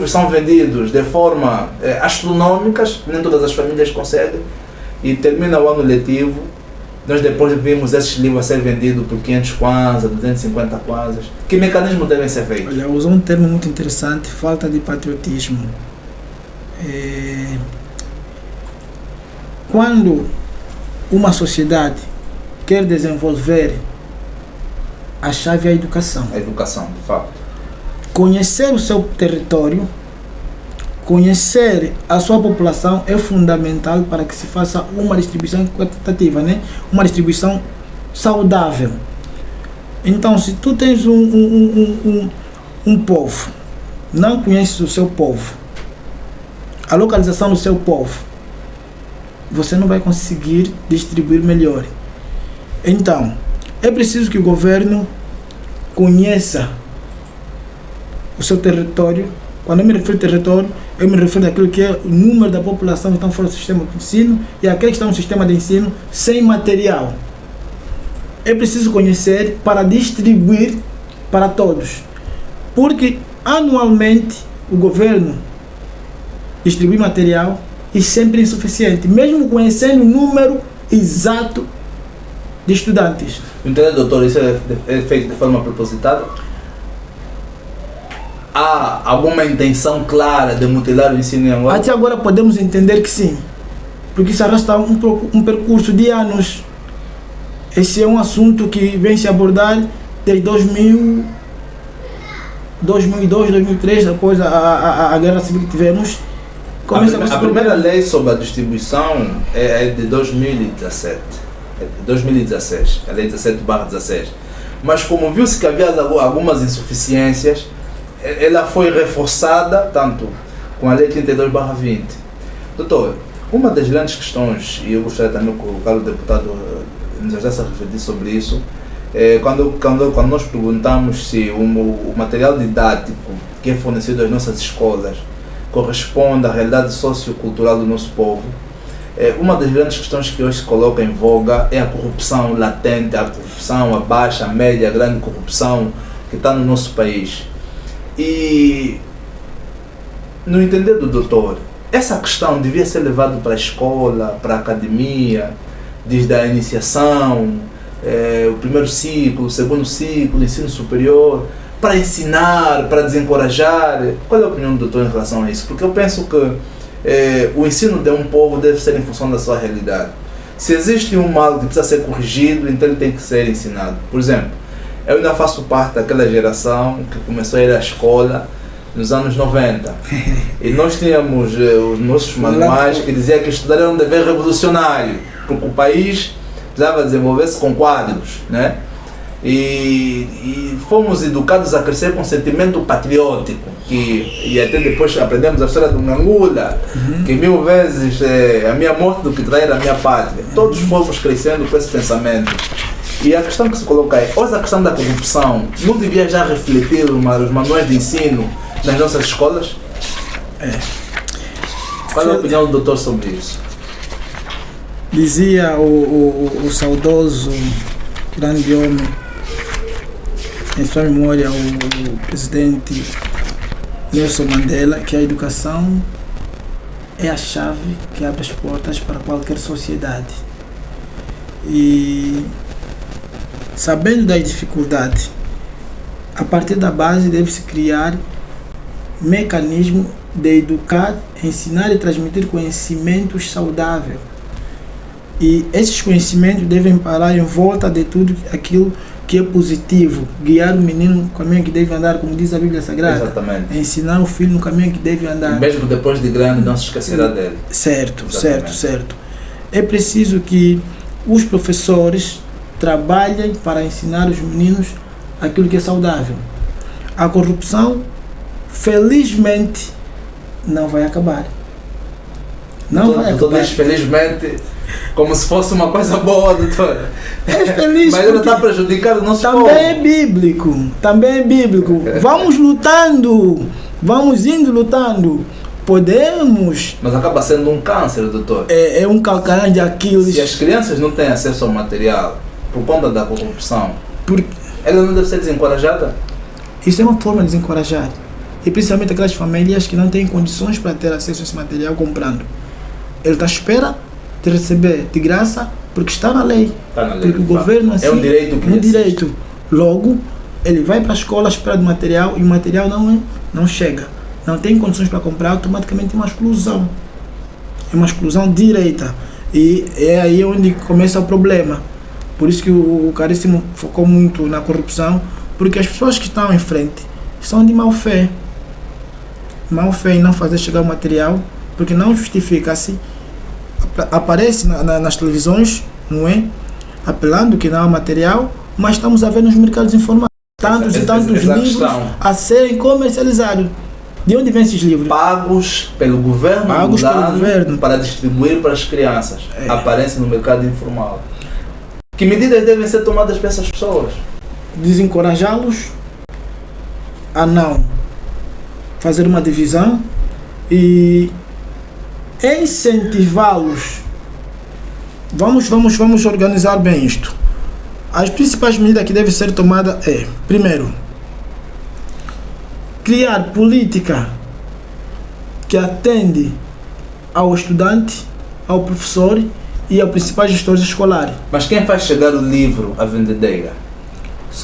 são vendidos de forma astronômica, nem todas as famílias conseguem, e termina o ano letivo, nós depois vimos esses livros a ser vendidos por 500 kwanzas, 250 kwanzas. Que mecanismos devem ser feitos? Olha, usou um termo muito interessante, falta de patriotismo. Quando uma sociedade quer desenvolver, a chave é a educação. A educação, de fato. Conhecer o seu território, conhecer a sua população é fundamental para que se faça uma distribuição equitativa, né? Uma distribuição saudável. Então, se tu tens um povo, não conheces o seu povo, a localização do seu povo, você não vai conseguir distribuir melhor. Então, é preciso que o governo conheça o seu território. Quando eu me refiro ao território, eu me refiro àquilo que é o número da população que estão fora do sistema de ensino e aqueles que estão no sistema de ensino sem material. É preciso conhecer para distribuir para todos. Porque anualmente o governo distribui material e sempre é insuficiente, mesmo conhecendo o número exato de estudantes. Entendeu, doutor? Isso é feito de forma propositada? Há alguma intenção clara de mutilar o ensino em Angola? Até agora podemos entender que sim, porque isso arrasta um percurso de anos. Esse é um assunto que vem se abordar desde 2002, 2003, após a guerra civil que tivemos. A primeira lei sobre a distribuição é de 2017. 2016, a lei 17/16. Mas como viu-se que havia algumas insuficiências, ela foi reforçada tanto com a lei 32/20. Doutor, uma das grandes questões, e eu gostaria também que o caro deputado nos ajudasse a refletir sobre isso, quando nós perguntamos se o material didático que é fornecido às nossas escolas corresponde à realidade sociocultural do nosso povo, uma das grandes questões que hoje se coloca em voga é a corrupção latente, a corrupção, a baixa, a média, a grande corrupção que está no nosso país. E, no entender do doutor, essa questão devia ser levada para a escola, para a academia, desde a iniciação, o primeiro ciclo, o segundo ciclo, o ensino superior, para ensinar, para desencorajar. Qual é a opinião do doutor em relação a isso? Porque eu penso que o ensino de um povo deve ser em função da sua realidade. Se existe um mal que precisa ser corrigido, então ele tem que ser ensinado. Por exemplo, eu ainda faço parte daquela geração que começou a ir à escola nos anos 90. E nós tínhamos os nossos manuais que diziam que estudar era um dever revolucionário, porque o país precisava desenvolver-se com quadros, né? E fomos educados a crescer com um sentimento patriótico, e até depois aprendemos a história do Ngangula, que 1000 vezes a minha morte do que trair a minha pátria. Todos fomos crescendo com esse pensamento. E a questão que se coloca é, hoje a questão da corrupção não devia já refletir os manuais de ensino nas nossas escolas? Qual é a opinião do doutor sobre isso? Dizia o saudoso grande homem, em sua memória, o presidente Nelson Mandela, que a educação é a chave que abre as portas para qualquer sociedade. E sabendo das dificuldades, a partir da base deve-se criar mecanismo de educar, ensinar e transmitir conhecimentos saudáveis. E esses conhecimentos devem parar em volta de tudo aquilo que é positivo, guiar o menino no caminho que deve andar, como diz a Bíblia Sagrada. Exatamente. Ensinar o filho no caminho que deve andar. E mesmo depois de grande não se esquecerá dele. Certo, certo. É preciso que os professores trabalhem para ensinar os meninos aquilo que é saudável. A corrupção, felizmente, não vai acabar. Não vai acabar. Felizmente, como se fosse uma coisa boa, doutor. É feliz. Mas ele está prejudicando o nosso povo. Também é bíblico. Vamos lutando, vamos indo lutando. Podemos. Mas acaba sendo um câncer, doutor. É um calcanhar de Aquiles. Se as crianças não têm acesso ao material por conta da corrupção, ela não deve ser desencorajada? Isso é uma forma de desencorajar. e principalmente aquelas famílias que não têm condições para ter acesso a esse material comprando. Ele está à espera de receber de graça porque está na lei. Está na lei, porque o governo assim, é um direito que um lhe direito. Logo, ele vai para a escola à espera do material e o material não chega. Não tem condições para comprar, automaticamente é uma exclusão. É uma exclusão direta. E é aí onde começa o problema. Por isso que o Caríssimo focou muito na corrupção, porque as pessoas que estão em frente são de má fé. Má fé em não fazer chegar o material, porque não justifica-se. Aparece nas televisões, não é? Apelando que não há material, mas estamos a ver nos mercados informais tantos e tantos livros a serem comercializados. De onde vêm esses livros? Pagos pelo governo, para distribuir para as crianças. Aparecem no mercado informal. Que medidas devem ser tomadas para essas pessoas? Desencorajá-los a não fazer uma divisão e incentivá-los. Vamos organizar bem isto. As principais medidas que devem ser tomadas é, primeiro, criar política que atende ao estudante, ao professor e aos principais gestores escolares. Mas quem faz chegar o livro à vendedeira?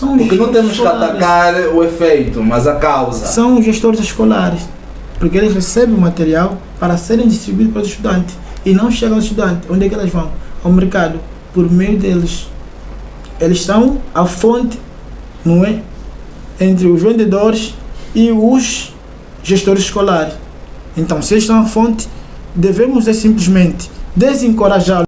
Porque não temos escolares. Que atacar o efeito, mas a causa. São os gestores escolares, porque eles recebem o material para serem distribuídos para os estudantes e não chegam ao estudante. Onde é que eles vão? Ao mercado, por meio deles. Eles são a fonte, não é? Entre os vendedores e os gestores escolares. Então, se eles são a fonte, devemos simplesmente desencorajá-los